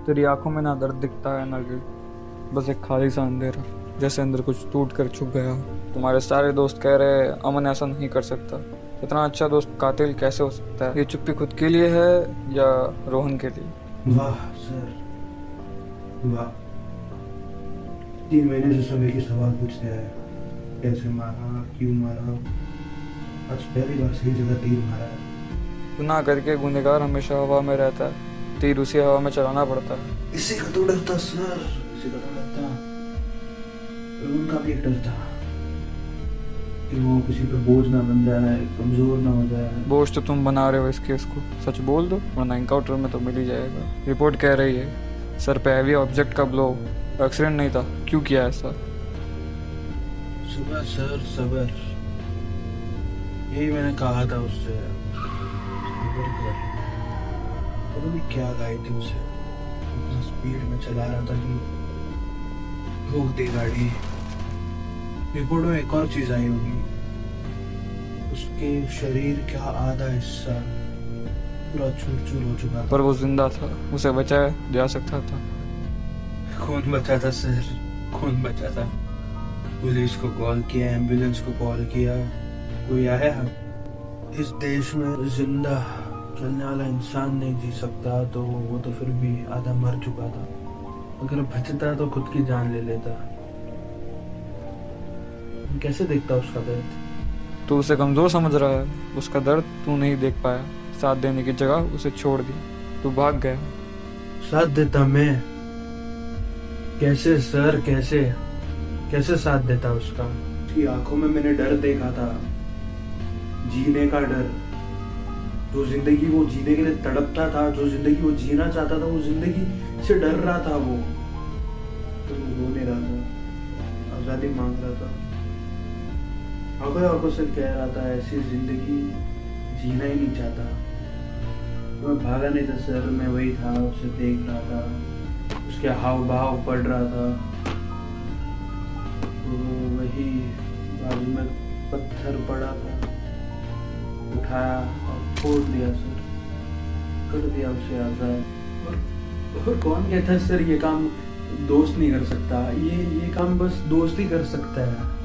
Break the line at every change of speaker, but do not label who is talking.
तेरी आंखों में ना दर्द दिखता है ना गिल्ट, बस एक खाली सा अंधेरा, जैसे अंदर कुछ टूट कर छुप गया हो। तुम्हारे सारे दोस्त कह रहे हैं अमन ऐसा नहीं कर सकता। इतना अच्छा दोस्त कातिल कैसे हो सकता है? ये चुप्पी खुद के लिए है या रोहन के लिए?
वाह सर, वाह। 3 महीने से सब एक ही सवाल पूछते हैं, कैसे मारा, क्यों मारा। आज पहली बार सही जगह तीर मारा है।
गुनाह करके गुनहगार हमेशा हवा में रहता है, तीर उसी हवा में चलाना पड़ता है।
इसी का तो डर था सर, इसी का तो डर था। और उनका भी एक डर था कि वो किसी पे बोझ ना बन जाए, कमजोर ना हो जाए।
बोझ तो तुम बना रहे हो इस केस को। सच बोल दो वरना एनकाउंटर में तो मिल ही जाएगा। रिपोर्ट कह रही है सर पे हैवी ऑब्जेक्ट का ब्लो, एक्सीडेंट नहीं था। क्यों किया ऐसा?
सुबह सर सबर, यही मैंने कहा था उससे। सबर कर। पता नहीं क्या गाई थी उसे, इतना स्पीड में चला रहा था कि ठोक दी गाड़ी। रिपोर्ट में एक और चीज आई होगी, उसके शरीर का आधा हिस्सा पूरा चूर चूर हो चुका था।
पर वो जिंदा था, उसे बचाया जा सकता था।
कौन बचा था सर, कौन बचा था? पुलिस को कॉल किया, एम्बुलेंस को कॉल किया, कोई आया? इस देश में जिंदा चलने वाला इंसान नहीं जी सकता, तो वो तो फिर भी आधा मर चुका था। अगर बचता तो खुद की जान ले लेता। कैसे देखता उसका दर्द?
तू उसे कमजोर समझ रहा है, उसका दर्द तू नहीं देख पाया। साथ देने की जगह उसे छोड़ दी, तू भाग गया।
साथ देता मैं? कैसे सर, कैसे कैसे साथ देता उसका? उसकी आंखों में मैंने डर देखा था, जीने का डर। जो जिंदगी वो जीने के लिए तड़पता था, जो जिंदगी वो जीना चाहता था, वो जिंदगी से डर रहा था। वो तो रो नहीं रहा था, आजादी मांग रहा था। आंखों से कह रहा था ऐसी जिंदगी जीना ही नहीं चाहता। मैं भागा नहीं था सर, मैं वही था, उसे देख रहा था, उसके हाव भाव पढ़ रहा था। तो वही बाजू में पत्थर पड़ा था, उठाया और फोड़ दिया सर, कर दिया उसे आजाद। और कौन कहता है सर ये काम दोस्त नहीं कर सकता? ये काम बस दोस्त ही कर सकता है।